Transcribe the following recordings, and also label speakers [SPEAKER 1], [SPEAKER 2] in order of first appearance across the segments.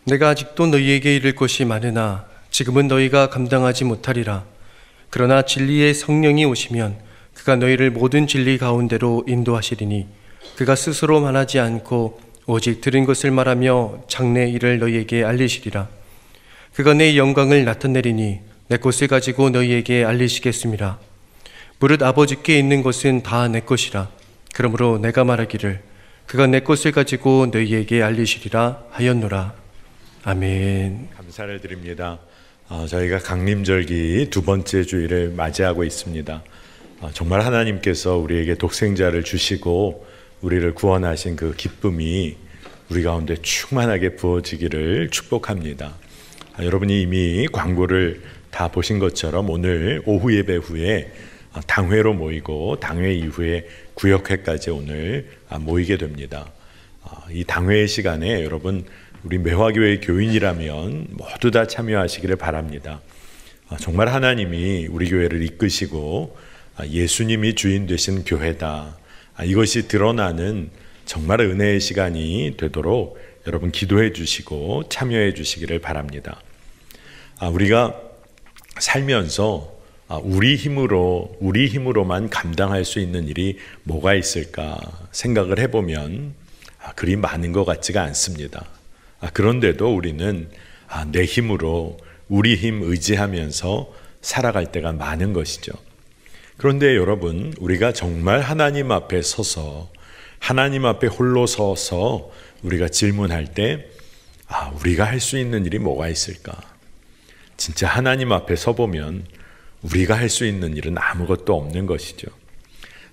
[SPEAKER 1] 내가 아직도 너희에게 이를 것이 많으나 지금은 너희가 감당하지 못하리라. 그러나 진리의 성령이 오시면 그가 너희를 모든 진리 가운데로 인도하시리니 그가 스스로 말하지 않고 오직 들은 것을 말하며 장래 일을 너희에게 알리시리라. 그가 내 영광을 나타내리니 내 것을 가지고 너희에게 알리시겠습니다. 무릇 아버지께 있는 것은 다 내 것이라. 그러므로 내가 말하기를 그가 내 것을 가지고 너희에게 알리시리라 하였노라. 아멘.
[SPEAKER 2] 감사를 드립니다. 저희가 강림절기 두 번째 주일을 맞이하고 있습니다. 정말 하나님께서 우리에게 독생자를 주시고 우리를 구원하신 그 기쁨이 우리 가운데 충만하게 부어지기를 축복합니다. 여러분이 이미 광고를 다 보신 것처럼 오늘 오후 예배 후에 당회로 모이고 당회 이후에 구역회까지 오늘 모이게 됩니다. 이 당회의 시간에 여러분 우리 매화교회 교인이라면 모두 다 참여하시기를 바랍니다. 정말 하나님이 우리 교회를 이끄시고 예수님이 주인 되신 교회다, 이것이 드러나는 정말 은혜의 시간이 되도록 여러분 기도해 주시고 참여해 주시기를 바랍니다. 우리가 살면서 우리 힘으로만 감당할 수 있는 일이 뭐가 있을까 생각을 해보면 그리 많은 것 같지가 않습니다. 그런데도 우리는 내 힘으로 우리 힘 의지하면서 살아갈 때가 많은 것이죠. 그런데 여러분, 우리가 정말 하나님 앞에 서서 하나님 앞에 홀로 서서 우리가 질문할 때 우리가 할 수 있는 일이 뭐가 있을까? 진짜 하나님 앞에 서보면 우리가 할 수 있는 일은 아무것도 없는 것이죠.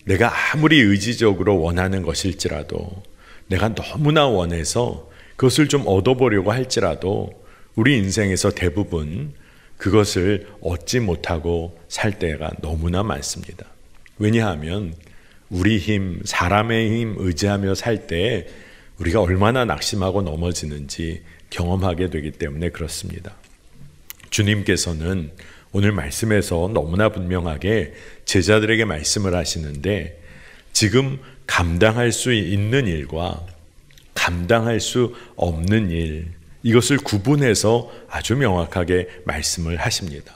[SPEAKER 2] 내가 아무리 의지적으로 원하는 것일지라도, 내가 너무나 원해서 그것을 좀 얻어보려고 할지라도 우리 인생에서 대부분 그것을 얻지 못하고 살 때가 너무나 많습니다. 왜냐하면 우리 힘, 사람의 힘 의지하며 살 때 우리가 얼마나 낙심하고 넘어지는지 경험하게 되기 때문에 그렇습니다. 주님께서는 오늘 말씀에서 너무나 분명하게 제자들에게 말씀을 하시는데, 지금 감당할 수 있는 일과 감당할 수 없는 일, 이것을 구분해서 아주 명확하게 말씀을 하십니다.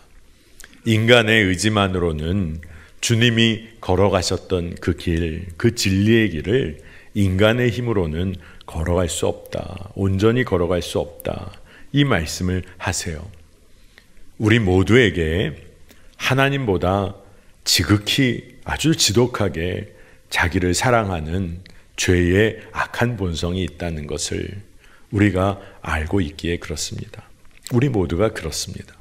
[SPEAKER 2] 인간의 의지만으로는 주님이 걸어가셨던 그 길, 그 진리의 길을 인간의 힘으로는 걸어갈 수 없다, 온전히 걸어갈 수 없다, 이 말씀을 하세요. 우리 모두에게 하나님보다 지극히 아주 지독하게 자기를 사랑하는 죄의 악한 본성이 있다는 것을 우리가 알고 있기에 그렇습니다. 우리 모두가 그렇습니다.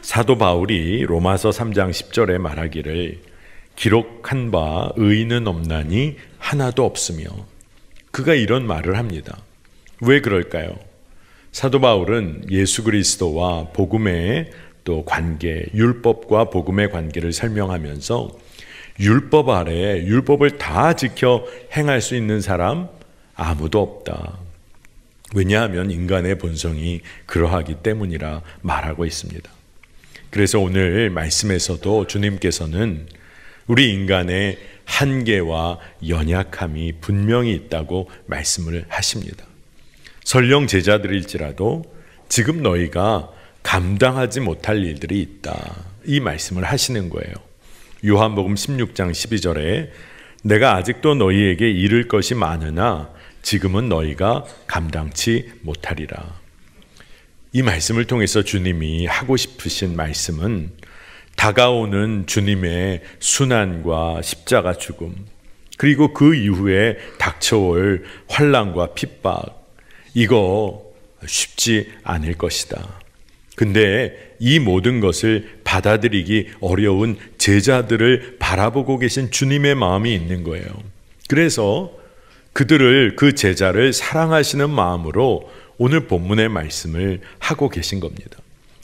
[SPEAKER 2] 사도 바울이 로마서 3장 10절에 말하기를 기록한 바 의인은 없나니 하나도 없으며, 그가 이런 말을 합니다. 왜 그럴까요? 사도 바울은 예수 그리스도와 복음의 또 관계, 율법과 복음의 관계를 설명하면서 율법 아래 율법을 다 지켜 행할 수 있는 사람 아무도 없다. 왜냐하면 인간의 본성이 그러하기 때문이라 말하고 있습니다. 그래서 오늘 말씀에서도 주님께서는 우리 인간의 한계와 연약함이 분명히 있다고 말씀을 하십니다. 설령 제자들일지라도 지금 너희가 감당하지 못할 일들이 있다, 이 말씀을 하시는 거예요. 요한복음 16장 12절에 내가 아직도 너희에게 이를 것이 많으나 지금은 너희가 감당치 못하리라. 이 말씀을 통해서 주님이 하고 싶으신 말씀은 다가오는 주님의 순환과 십자가 죽음, 그리고 그 이후에 닥쳐올 환난과 핍박, 이거 쉽지 않을 것이다. 근데 이 모든 것을 받아들이기 어려운 제자들을 바라보고 계신 주님의 마음이 있는 거예요. 그래서 그 제자를 사랑하시는 마음으로 오늘 본문의 말씀을 하고 계신 겁니다.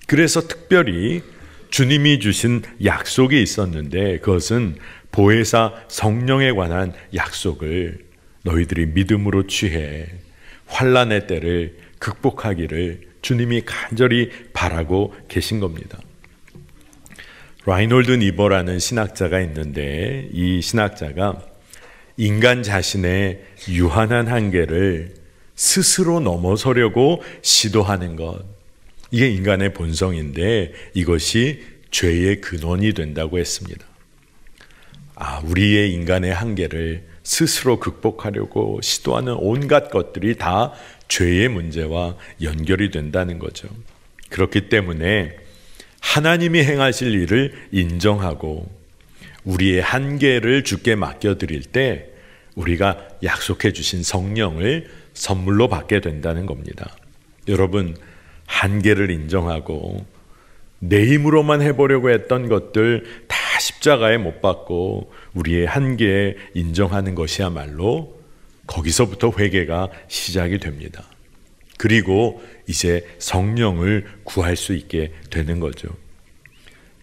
[SPEAKER 2] 그래서 특별히 주님이 주신 약속이 있었는데, 그것은 보혜사 성령에 관한 약속을 너희들이 믿음으로 취해 환난의 때를 극복하기를 주님이 간절히 바라고 계신 겁니다. 라이놀드 니버라는 신학자가 있는데, 이 신학자가 인간 자신의 유한한 한계를 스스로 넘어서려고 시도하는 것. 이게 인간의 본성인데 이것이 죄의 근원이 된다고 했습니다. 우리의 인간의 한계를 스스로 극복하려고 시도하는 온갖 것들이 다 죄의 문제와 연결이 된다는 거죠. 그렇기 때문에 하나님이 행하실 일을 인정하고 우리의 한계를 주께 맡겨드릴 때 우리가 약속해 주신 성령을 선물로 받게 된다는 겁니다. 여러분, 한계를 인정하고 내 힘으로만 해보려고 했던 것들 다 십자가에 못 박고 우리의 한계에 인정하는 것이야말로 거기서부터 회개가 시작이 됩니다. 그리고 이제 성령을 구할 수 있게 되는 거죠.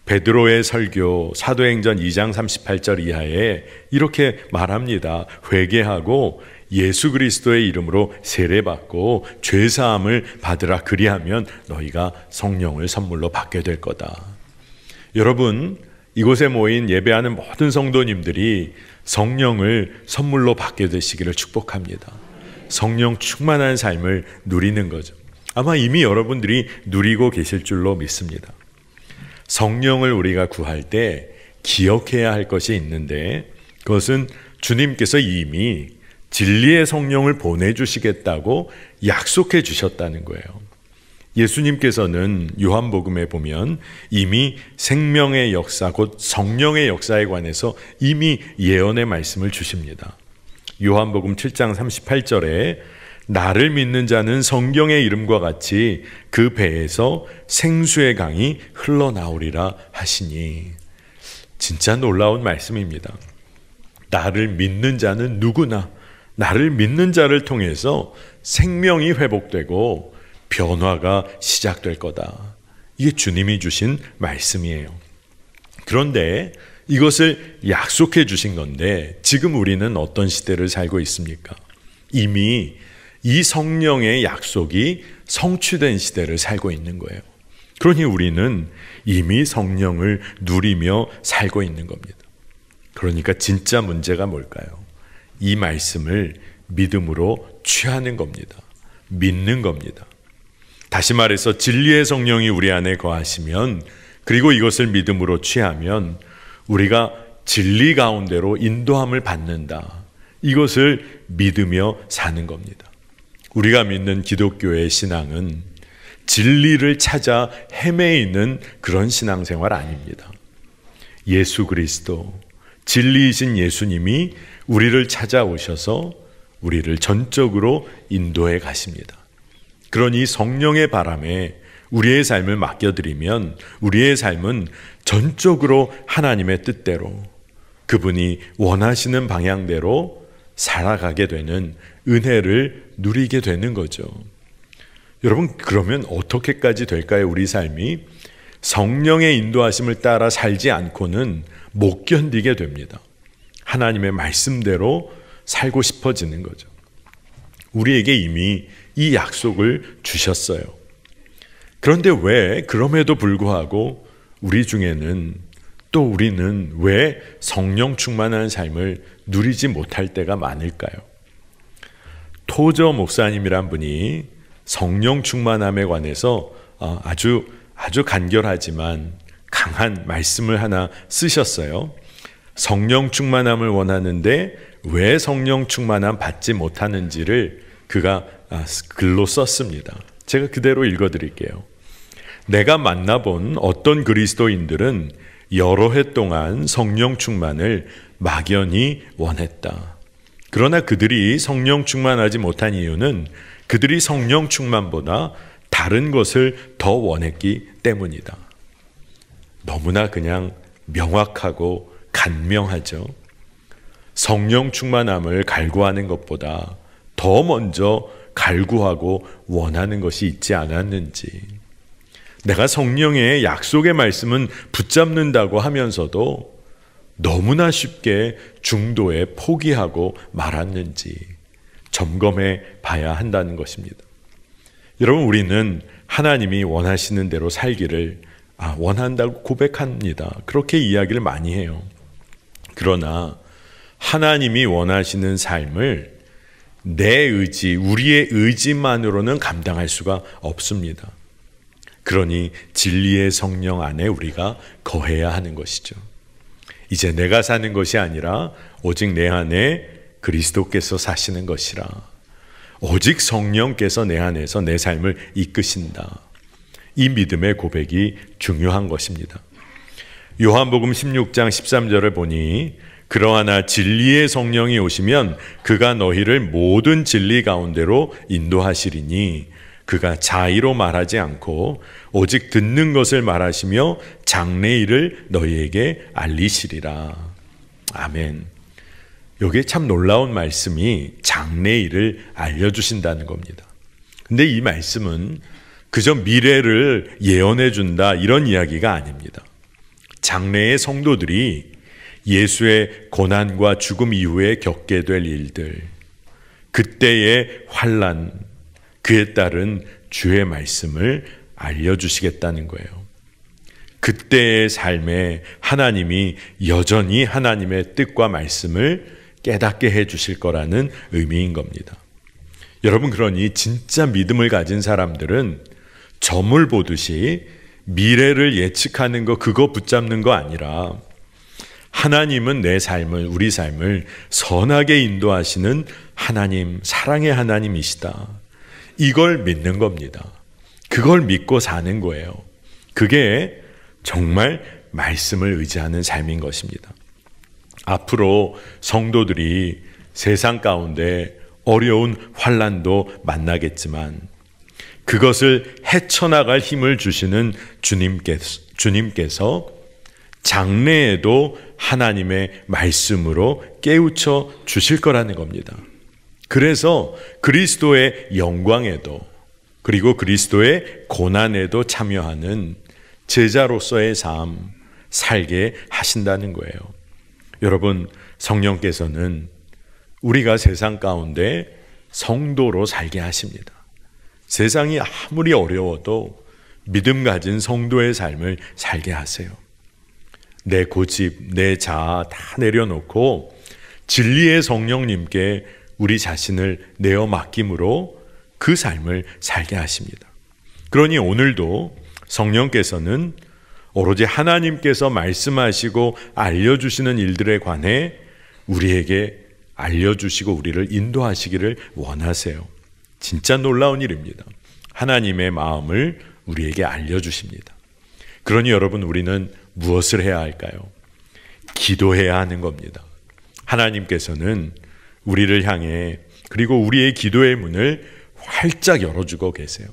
[SPEAKER 2] 베드로의 설교 사도행전 2장 38절 이하에 이렇게 말합니다. 회개하고 예수 그리스도의 이름으로 세례받고 죄사함을 받으라. 그리하면 너희가 성령을 선물로 받게 될 거다. 여러분, 이곳에 모인 예배하는 모든 성도님들이 성령을 선물로 받게 되시기를 축복합니다. 성령 충만한 삶을 누리는 거죠. 아마 이미 여러분들이 누리고 계실 줄로 믿습니다. 성령을 우리가 구할 때 기억해야 할 것이 있는데 그것은 주님께서 이미 진리의 성령을 보내주시겠다고 약속해 주셨다는 거예요. 예수님께서는 요한복음에 보면 이미 생명의 역사, 곧 성령의 역사에 관해서 이미 예언의 말씀을 주십니다. 요한복음 7장 38절에 나를 믿는 자는 성경의 이름과 같이 그 배에서 생수의 강이 흘러나오리라 하시니, 진짜 놀라운 말씀입니다. 나를 믿는 자는 누구나 나를 믿는 자를 통해서 생명이 회복되고 변화가 시작될 거다. 이게 주님이 주신 말씀이에요. 그런데 이것을 약속해 주신 건데 지금 우리는 어떤 시대를 살고 있습니까? 이미 이 성령의 약속이 성취된 시대를 살고 있는 거예요. 그러니 우리는 이미 성령을 누리며 살고 있는 겁니다. 그러니까 진짜 문제가 뭘까요? 이 말씀을 믿음으로 취하는 겁니다. 믿는 겁니다. 다시 말해서 진리의 성령이 우리 안에 거하시면, 그리고 이것을 믿음으로 취하면 우리가 진리 가운데로 인도함을 받는다. 이것을 믿으며 사는 겁니다. 우리가 믿는 기독교의 신앙은 진리를 찾아 헤매이는 그런 신앙생활 아닙니다. 예수 그리스도, 진리이신 예수님이 우리를 찾아오셔서 우리를 전적으로 인도해 가십니다. 그러니 성령의 바람에 우리의 삶을 맡겨드리면 우리의 삶은 전적으로 하나님의 뜻대로, 그분이 원하시는 방향대로 살아가게 되는 은혜를 누리게 되는 거죠. 여러분, 그러면 어떻게까지 될까요? 우리 삶이 성령의 인도하심을 따라 살지 않고는 못 견디게 됩니다. 하나님의 말씀대로 살고 싶어지는 거죠. 우리에게 이미 이 약속을 주셨어요. 그런데 왜 그럼에도 불구하고 우리 중에는, 또 우리는 왜 성령 충만한 삶을 누리지 못할 때가 많을까요? 토저 목사님이란 분이 성령 충만함에 관해서 아주 간결하지만 강한 말씀을 하나 쓰셨어요. 성령 충만함을 원하는데 왜 성령 충만함 받지 못하는지를 그가 글로 썼습니다. 제가 그대로 읽어드릴게요. 내가 만나본 어떤 그리스도인들은 여러 해 동안 성령 충만을 막연히 원했다. 그러나 그들이 성령 충만하지 못한 이유는 그들이 성령 충만보다 다른 것을 더 원했기 때문이다. 너무나 그냥 명확하고 간명하죠. 성령 충만함을 갈구하는 것보다 더 먼저 갈구하고 원하는 것이 있지 않았는지, 내가 성령의 약속의 말씀은 붙잡는다고 하면서도 너무나 쉽게 중도에 포기하고 말았는지 점검해 봐야 한다는 것입니다. 여러분, 우리는 하나님이 원하시는 대로 살기를 원한다고 고백합니다. 그렇게 이야기를 많이 해요. 그러나 하나님이 원하시는 삶을 내 의지, 우리의 의지만으로는 감당할 수가 없습니다. 그러니 진리의 성령 안에 우리가 거해야 하는 것이죠. 이제 내가 사는 것이 아니라 오직 내 안에 그리스도께서 사시는 것이라. 오직 성령께서 내 안에서 내 삶을 이끄신다. 이 믿음의 고백이 중요한 것입니다. 요한복음 16장 13절을 보니 그러하나 진리의 성령이 오시면 그가 너희를 모든 진리 가운데로 인도하시리니 그가 자의로 말하지 않고 오직 듣는 것을 말하시며 장래일을 너희에게 알리시리라. 아멘. 여기에 참 놀라운 말씀이 장래일을 알려주신다는 겁니다. 근데 이 말씀은 그저 미래를 예언해 준다 이런 이야기가 아닙니다. 장래의 성도들이 예수의 고난과 죽음 이후에 겪게 될 일들, 그때의 환난, 그에 따른 주의 말씀을 알려주시겠다는 거예요. 그때의 삶에 하나님이 여전히 하나님의 뜻과 말씀을 깨닫게 해주실 거라는 의미인 겁니다. 여러분, 그러니 진짜 믿음을 가진 사람들은 점을 보듯이 미래를 예측하는 거, 그거 붙잡는 거 아니라 하나님은 내 삶을, 우리 삶을 선하게 인도하시는 하나님, 사랑의 하나님이시다. 이걸 믿는 겁니다. 그걸 믿고 사는 거예요. 그게 정말 말씀을 의지하는 삶인 것입니다. 앞으로 성도들이 세상 가운데 어려운 환난도 만나겠지만 그것을 헤쳐나갈 힘을 주시는 주님께서 장래에도 하나님의 말씀으로 깨우쳐 주실 거라는 겁니다. 그래서 그리스도의 영광에도 그리고 그리스도의 고난에도 참여하는 제자로서의 삶 살게 하신다는 거예요. 여러분, 성령께서는 우리가 세상 가운데 성도로 살게 하십니다. 세상이 아무리 어려워도 믿음 가진 성도의 삶을 살게 하세요. 내 고집, 내 자아 다 내려놓고 진리의 성령님께 우리 자신을 내어 맡김으로 그 삶을 살게 하십니다. 그러니 오늘도 성령께서는 오로지 하나님께서 말씀하시고 알려주시는 일들에 관해 우리에게 알려주시고 우리를 인도하시기를 원하세요. 진짜 놀라운 일입니다. 하나님의 마음을 우리에게 알려주십니다. 그러니 여러분, 우리는 무엇을 해야 할까요? 기도해야 하는 겁니다. 하나님께서는 우리를 향해 그리고 우리의 기도의 문을 활짝 열어주고 계세요.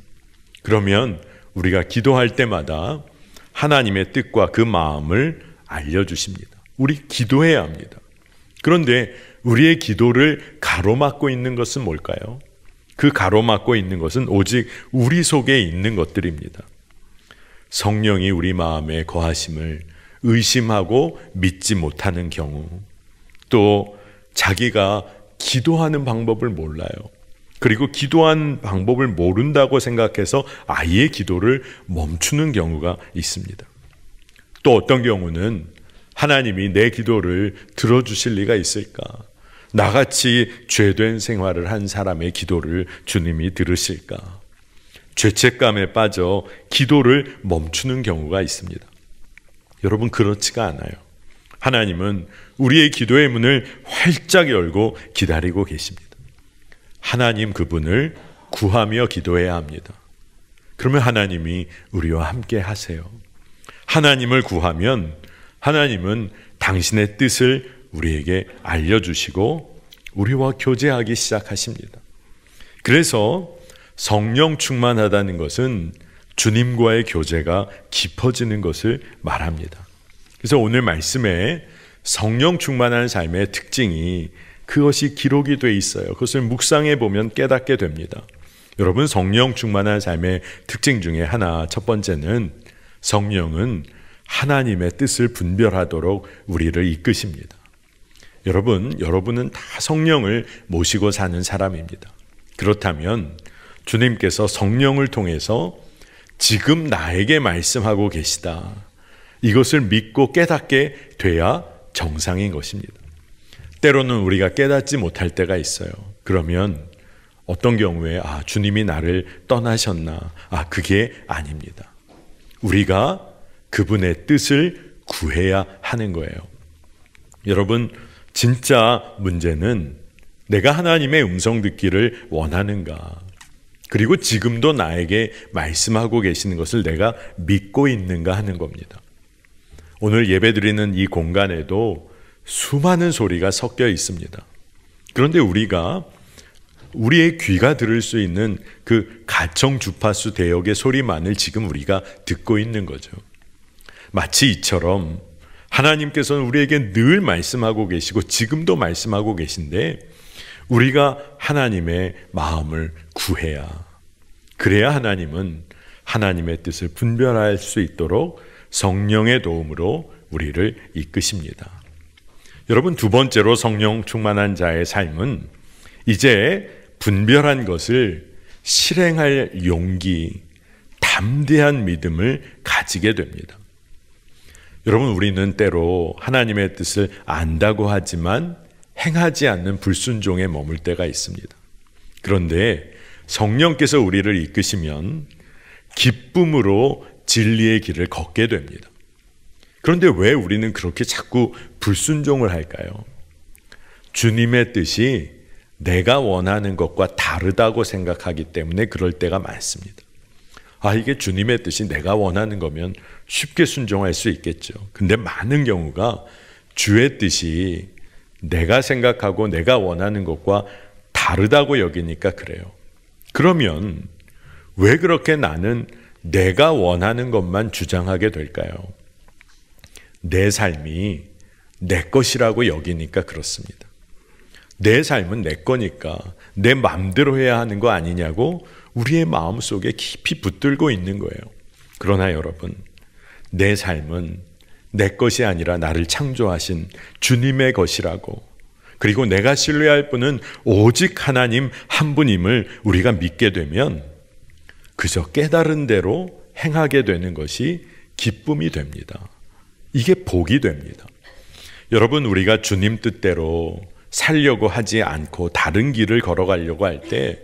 [SPEAKER 2] 그러면 우리가 기도할 때마다 하나님의 뜻과 그 마음을 알려주십니다. 우리 기도해야 합니다. 그런데 우리의 기도를 가로막고 있는 것은 뭘까요? 그 가로막고 있는 것은 오직 우리 속에 있는 것들입니다. 성령이 우리 마음에 거하심을 의심하고 믿지 못하는 경우, 또 자기가 기도하는 방법을 몰라요. 그리고 기도한 방법을 모른다고 생각해서 아예 기도를 멈추는 경우가 있습니다. 또 어떤 경우는 하나님이 내 기도를 들어주실 리가 있을까? 나같이 죄된 생활을 한 사람의 기도를 주님이 들으실까? 죄책감에 빠져 기도를 멈추는 경우가 있습니다. 여러분, 그렇지가 않아요. 하나님은 우리의 기도의 문을 활짝 열고 기다리고 계십니다. 하나님 그분을 구하며 기도해야 합니다. 그러면 하나님이 우리와 함께 하세요. 하나님을 구하면 하나님은 당신의 뜻을 우리에게 알려주시고 우리와 교제하기 시작하십니다. 그래서 성령 충만하다는 것은 주님과의 교제가 깊어지는 것을 말합니다. 그래서 오늘 말씀에 성령 충만한 삶의 특징이 그것이 기록이 돼 있어요. 그것을 묵상해 보면 깨닫게 됩니다. 여러분, 성령 충만한 삶의 특징 중에 하나, 첫 번째는 성령은 하나님의 뜻을 분별하도록 우리를 이끄십니다. 여러분은 다 성령을 모시고 사는 사람입니다. 그렇다면 주님께서 성령을 통해서 지금 나에게 말씀하고 계시다, 이것을 믿고 깨닫게 돼야 정상인 것입니다. 때로는 우리가 깨닫지 못할 때가 있어요. 그러면 어떤 경우에 주님이 나를 떠나셨나? 그게 아닙니다. 우리가 그분의 뜻을 구해야 하는 거예요. 여러분, 진짜 문제는 내가 하나님의 음성 듣기를 원하는가? 그리고 지금도 나에게 말씀하고 계시는 것을 내가 믿고 있는가 하는 겁니다. 오늘 예배드리는 이 공간에도 수많은 소리가 섞여 있습니다. 그런데 우리가 우리의 귀가 들을 수 있는 그 가청 주파수 대역의 소리만을 지금 우리가 듣고 있는 거죠. 마치 이처럼 하나님께서는 우리에게 늘 말씀하고 계시고 지금도 말씀하고 계신데 우리가 하나님의 마음을 구해야, 그래야 하나님은 하나님의 뜻을 분별할 수 있도록 성령의 도움으로 우리를 이끄십니다. 여러분, 두 번째로 성령 충만한 자의 삶은 이제 분별한 것을 실행할 용기, 담대한 믿음을 가지게 됩니다. 여러분, 우리는 때로 하나님의 뜻을 안다고 하지만 행하지 않는 불순종에 머물 때가 있습니다. 그런데 성령께서 우리를 이끄시면 기쁨으로 진리의 길을 걷게 됩니다. 그런데 왜 우리는 그렇게 자꾸 불순종을 할까요? 주님의 뜻이 내가 원하는 것과 다르다고 생각하기 때문에 그럴 때가 많습니다. 이게 주님의 뜻이 내가 원하는 거면 쉽게 순종할 수 있겠죠. 근데 많은 경우가 주의 뜻이 내가 생각하고 내가 원하는 것과 다르다고 여기니까 그래요. 그러면 왜 그렇게 나는 내가 원하는 것만 주장하게 될까요? 내 삶이 내 것이라고 여기니까 그렇습니다. 내 삶은 내 거니까 내 마음대로 해야 하는 거 아니냐고 우리의 마음속에 깊이 붙들고 있는 거예요. 그러나 여러분, 내 삶은 내 것이 아니라 나를 창조하신 주님의 것이라고, 그리고 내가 신뢰할 분은 오직 하나님 한 분임을 우리가 믿게 되면 그저 깨달은 대로 행하게 되는 것이 기쁨이 됩니다. 이게 복이 됩니다. 여러분, 우리가 주님 뜻대로 살려고 하지 않고 다른 길을 걸어가려고 할 때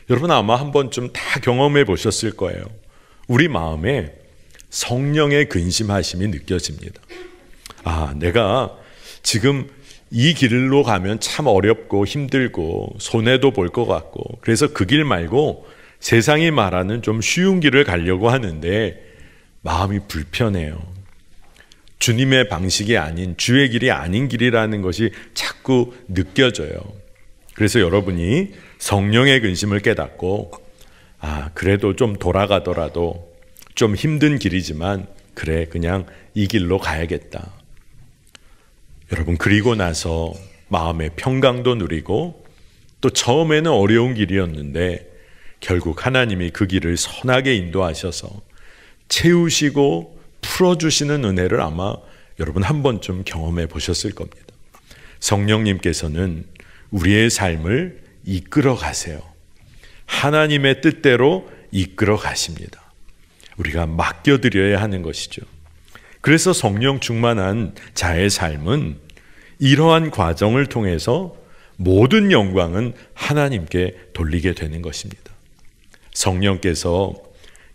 [SPEAKER 2] 여러분 아마 한 번쯤 다 경험해 보셨을 거예요. 우리 마음에 성령의 근심하심이 느껴집니다. 내가 지금 이 길로 가면 참 어렵고 힘들고 손해도 볼 것 같고, 그래서 그 길 말고 세상이 말하는 좀 쉬운 길을 가려고 하는데 마음이 불편해요. 주님의 방식이 아닌, 주의 길이 아닌 길이라는 것이 자꾸 느껴져요. 그래서 여러분이 성령의 근심을 깨닫고 그래도 좀 돌아가더라도 좀 힘든 길이지만 그래, 그냥 이 길로 가야겠다. 여러분, 그리고 나서 마음의 평강도 누리고, 또 처음에는 어려운 길이었는데 결국 하나님이 그 길을 선하게 인도하셔서 채우시고 풀어주시는 은혜를 아마 여러분 한 번쯤 경험해 보셨을 겁니다. 성령님께서는 우리의 삶을 이끌어 가세요. 하나님의 뜻대로 이끌어 가십니다. 우리가 맡겨드려야 하는 것이죠. 그래서 성령 충만한 자의 삶은 이러한 과정을 통해서 모든 영광은 하나님께 돌리게 되는 것입니다. 성령께서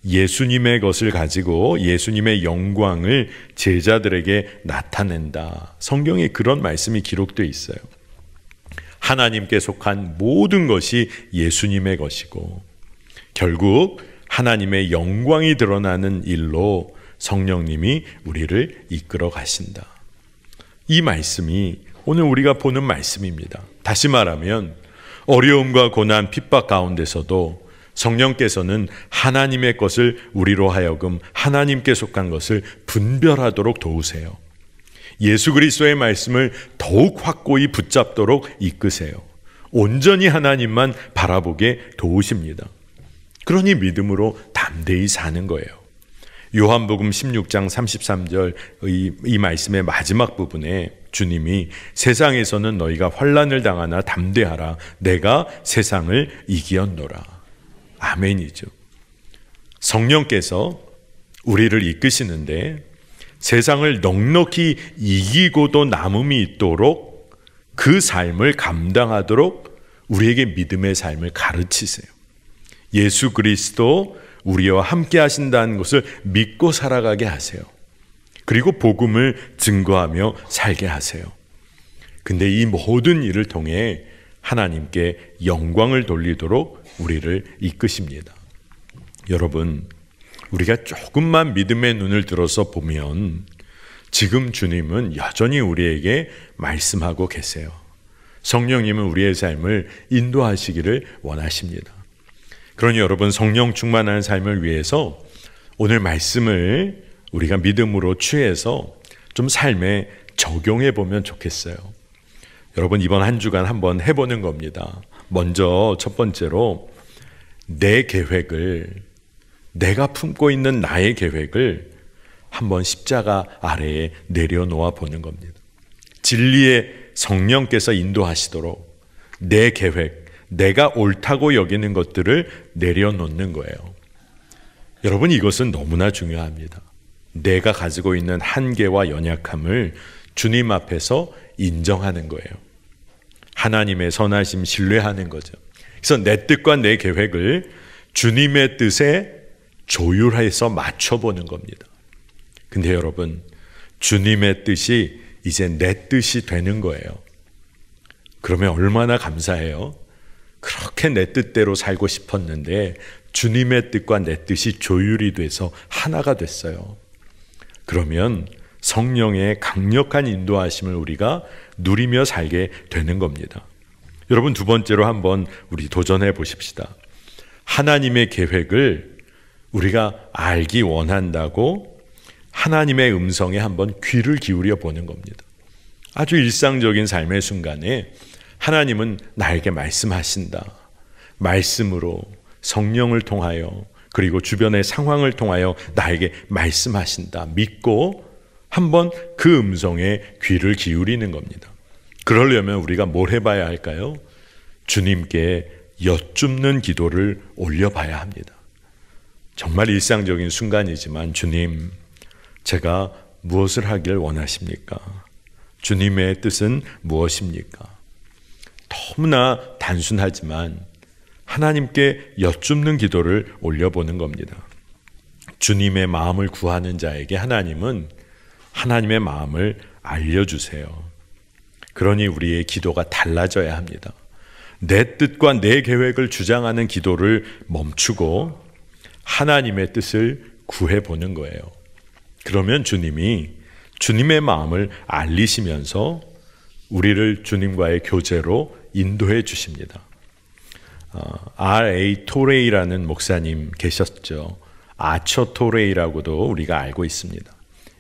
[SPEAKER 2] 예수님의 것을 가지고 예수님의 영광을 제자들에게 나타낸다. 성경에 그런 말씀이 기록되어 있어요. 하나님께 속한 모든 것이 예수님의 것이고 결국 하나님의 영광이 드러나는 일로 성령님이 우리를 이끌어 가신다. 이 말씀이 오늘 우리가 보는 말씀입니다. 다시 말하면 어려움과 고난, 핍박 가운데서도 성령께서는 하나님의 것을 우리로 하여금 하나님께 속한 것을 분별하도록 도우세요. 예수 그리스도의 말씀을 더욱 확고히 붙잡도록 이끄세요. 온전히 하나님만 바라보게 도우십니다. 그러니 믿음으로 담대히 사는 거예요. 요한복음 16장 33절 이 말씀의 마지막 부분에 주님이 세상에서는 너희가 환난을 당하나 담대하라. 내가 세상을 이기었노라. 아멘이죠. 성령께서 우리를 이끄시는데 세상을 넉넉히 이기고도 남음이 있도록 그 삶을 감당하도록 우리에게 믿음의 삶을 가르치세요. 예수 그리스도 우리와 함께 하신다는 것을 믿고 살아가게 하세요. 그리고 복음을 증거하며 살게 하세요. 근데 이 모든 일을 통해 하나님께 영광을 돌리도록 우리를 이끄십니다. 여러분, 우리가 조금만 믿음의 눈을 들어서 보면 지금 주님은 여전히 우리에게 말씀하고 계세요. 성령님은 우리의 삶을 인도하시기를 원하십니다. 그러니 여러분, 성령 충만한 삶을 위해서 오늘 말씀을 우리가 믿음으로 취해서 좀 삶에 적용해 보면 좋겠어요. 여러분, 이번 한 주간 한번 해보는 겁니다. 먼저 첫 번째로 내 계획을, 내가 품고 있는 나의 계획을 한번 십자가 아래에 내려놓아 보는 겁니다. 진리의 성령께서 인도하시도록 내 계획, 내가 옳다고 여기는 것들을 내려놓는 거예요. 여러분, 이것은 너무나 중요합니다. 내가 가지고 있는 한계와 연약함을 주님 앞에서 인정하는 거예요. 하나님의 선하심 신뢰하는 거죠. 그래서 내 뜻과 내 계획을 주님의 뜻에 조율해서 맞춰보는 겁니다. 근데 여러분, 주님의 뜻이 이제 내 뜻이 되는 거예요. 그러면 얼마나 감사해요. 그렇게 내 뜻대로 살고 싶었는데 주님의 뜻과 내 뜻이 조율이 돼서 하나가 됐어요. 그러면 성령의 강력한 인도하심을 우리가 누리며 살게 되는 겁니다. 여러분, 두 번째로 한번 우리 도전해 보십시다. 하나님의 계획을 우리가 알기 원한다고 하나님의 음성에 한번 귀를 기울여 보는 겁니다. 아주 일상적인 삶의 순간에 하나님은 나에게 말씀하신다. 말씀으로 성령을 통하여 그리고 주변의 상황을 통하여 나에게 말씀하신다. 믿고 한번 그 음성에 귀를 기울이는 겁니다. 그러려면 우리가 뭘 해봐야 할까요? 주님께 여쭙는 기도를 올려봐야 합니다. 정말 일상적인 순간이지만 주님, 제가 무엇을 하길 원하십니까? 주님의 뜻은 무엇입니까? 너무나 단순하지만 하나님께 여쭙는 기도를 올려보는 겁니다. 주님의 마음을 구하는 자에게 하나님은 하나님의 마음을 알려주세요. 그러니 우리의 기도가 달라져야 합니다. 내 뜻과 내 계획을 주장하는 기도를 멈추고 하나님의 뜻을 구해보는 거예요. 그러면 주님이 주님의 마음을 알리시면서 우리를 주님과의 교제로 인도해 주십니다. R.A. 토레이라는 목사님 계셨죠. 아처 토레이라고도 우리가 알고 있습니다.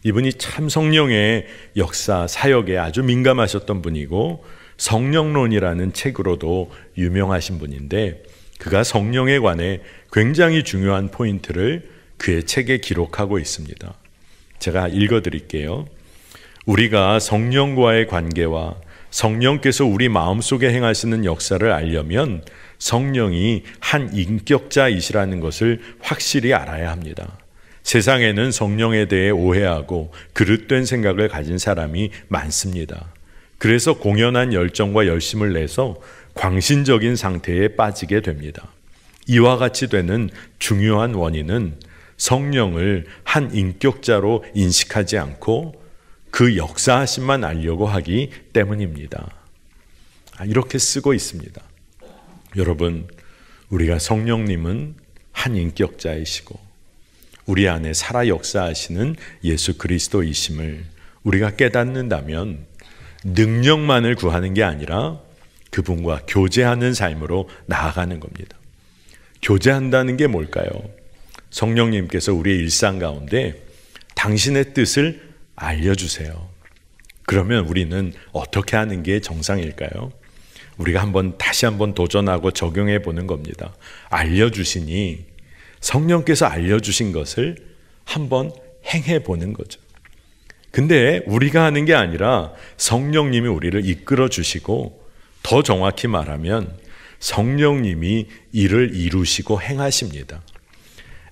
[SPEAKER 2] 이분이 참 성령의 역사, 사역에 아주 민감하셨던 분이고 성령론이라는 책으로도 유명하신 분인데 그가 성령에 관해 굉장히 중요한 포인트를 그의 책에 기록하고 있습니다. 제가 읽어드릴게요. 우리가 성령과의 관계와 성령께서 우리 마음속에 행하시는 역사를 알려면 성령이 한 인격자이시라는 것을 확실히 알아야 합니다. 세상에는 성령에 대해 오해하고 그릇된 생각을 가진 사람이 많습니다. 그래서 공연한 열정과 열심을 내서 광신적인 상태에 빠지게 됩니다. 이와 같이 되는 중요한 원인은 성령을 한 인격자로 인식하지 않고 그 역사하심만 알려고 하기 때문입니다. 이렇게 쓰고 있습니다. 여러분, 우리가 성령님은 한 인격자이시고 우리 안에 살아 역사하시는 예수 그리스도이심을 우리가 깨닫는다면 능력만을 구하는 게 아니라 그분과 교제하는 삶으로 나아가는 겁니다. 교제한다는 게 뭘까요? 성령님께서 우리의 일상 가운데 당신의 뜻을 알려주세요. 그러면 우리는 어떻게 하는 게 정상일까요? 우리가 다시 한번 도전하고 적용해 보는 겁니다. 알려주시니 성령께서 알려주신 것을 한번 행해 보는 거죠. 근데 우리가 하는 게 아니라 성령님이 우리를 이끌어 주시고 더 정확히 말하면 성령님이 이를 이루시고 행하십니다.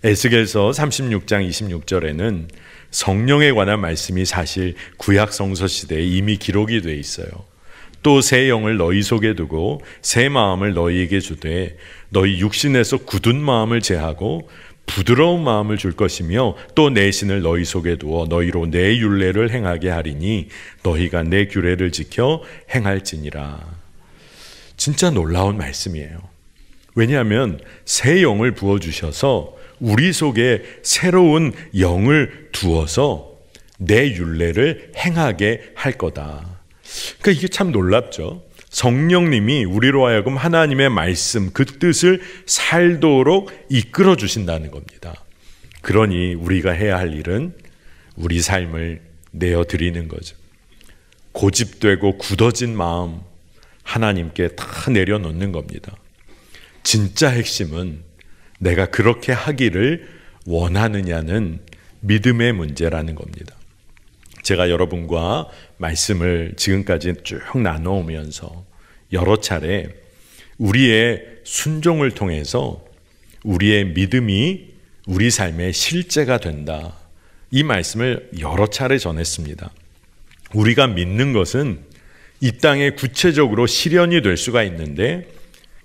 [SPEAKER 2] 에스겔서 36장 26절에는 성령에 관한 말씀이 사실 구약 성서 시대에 이미 기록이 돼 있어요. 또 새 영을 너희 속에 두고 새 마음을 너희에게 주되 너희 육신에서 굳은 마음을 제하고 부드러운 마음을 줄 것이며 또 내 신을 너희 속에 두어 너희로 내 율례를 행하게 하리니 너희가 내 규례를 지켜 행할지니라. 진짜 놀라운 말씀이에요. 왜냐하면 새 영을 부어주셔서 우리 속에 새로운 영을 두어서 내 율례를 행하게 할 거다. 그러니까 이게 참 놀랍죠. 성령님이 우리로 하여금 하나님의 말씀, 그 뜻을 살도록 이끌어 주신다는 겁니다. 그러니 우리가 해야 할 일은 우리 삶을 내어드리는 거죠. 고집되고 굳어진 마음 하나님께 다 내려놓는 겁니다. 진짜 핵심은 내가 그렇게 하기를 원하느냐는 믿음의 문제라는 겁니다. 제가 여러분과 말씀을 지금까지 쭉 나눠오면서 여러 차례 우리의 순종을 통해서 우리의 믿음이 우리 삶의 실제가 된다, 이 말씀을 여러 차례 전했습니다. 우리가 믿는 것은 이 땅에 구체적으로 실현이 될 수가 있는데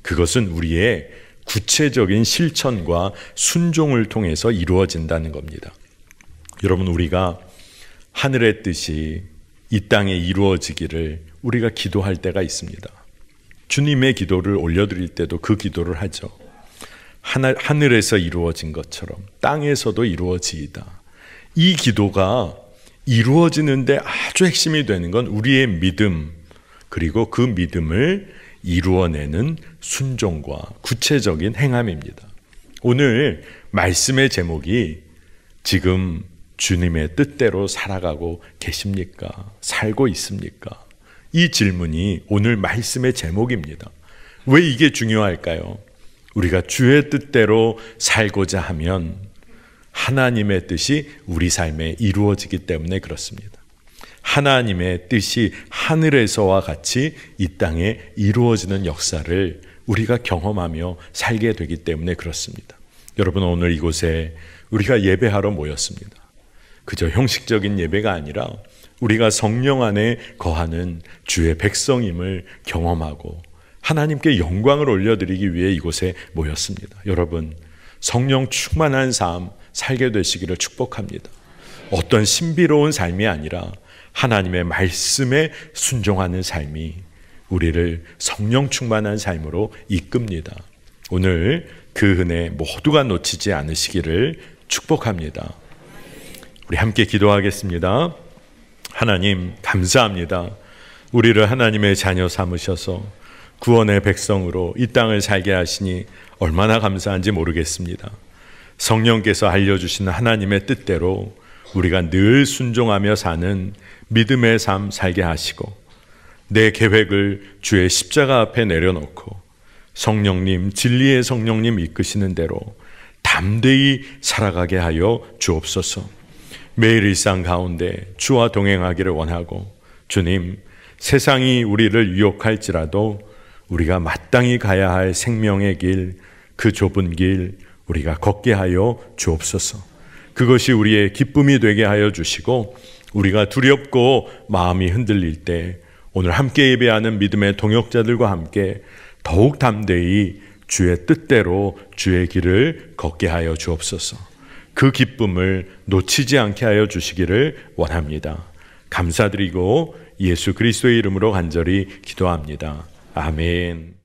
[SPEAKER 2] 그것은 우리의 구체적인 실천과 순종을 통해서 이루어진다는 겁니다. 여러분, 우리가 하늘의 뜻이 이 땅에 이루어지기를 우리가 기도할 때가 있습니다. 주님의 기도를 올려드릴 때도 그 기도를 하죠. 하늘에서 이루어진 것처럼 땅에서도 이루어지이다. 이 기도가 이루어지는데 아주 핵심이 되는 건 우리의 믿음, 그리고 그 믿음을 이루어내는 순종과 구체적인 행함입니다. 오늘 말씀의 제목이 지금 주님의 뜻대로 살아가고 계십니까? 살고 있습니까? 이 질문이 오늘 말씀의 제목입니다. 왜 이게 중요할까요? 우리가 주의 뜻대로 살고자 하면 하나님의 뜻이 우리 삶에 이루어지기 때문에 그렇습니다. 하나님의 뜻이 하늘에서와 같이 이 땅에 이루어지는 역사를 우리가 경험하며 살게 되기 때문에 그렇습니다. 여러분, 오늘 이곳에 우리가 예배하러 모였습니다. 그저 형식적인 예배가 아니라 우리가 성령 안에 거하는 주의 백성임을 경험하고 하나님께 영광을 올려드리기 위해 이곳에 모였습니다. 여러분, 성령 충만한 삶 살게 되시기를 축복합니다. 어떤 신비로운 삶이 아니라 하나님의 말씀에 순종하는 삶이 우리를 성령 충만한 삶으로 이끕니다. 오늘 그 은혜 모두가 놓치지 않으시기를 축복합니다. 우리 함께 기도하겠습니다. 하나님, 감사합니다. 우리를 하나님의 자녀 삼으셔서 구원의 백성으로 이 땅을 살게 하시니 얼마나 감사한지 모르겠습니다. 성령께서 알려주시는 하나님의 뜻대로 우리가 늘 순종하며 사는 믿음의 삶 살게 하시고 내 계획을 주의 십자가 앞에 내려놓고 성령님, 진리의 성령님 이끄시는 대로 담대히 살아가게 하여 주옵소서. 매일 일상 가운데 주와 동행하기를 원하고 주님, 세상이 우리를 유혹할지라도 우리가 마땅히 가야 할 생명의 길, 그 좁은 길 우리가 걷게 하여 주옵소서. 그것이 우리의 기쁨이 되게 하여 주시고 우리가 두렵고 마음이 흔들릴 때 오늘 함께 예배하는 믿음의 동역자들과 함께 더욱 담대히 주의 뜻대로 주의 길을 걷게 하여 주옵소서. 그 기쁨을 놓치지 않게 하여 주시기를 원합니다. 감사드리고 예수 그리스도의 이름으로 간절히 기도합니다. 아멘.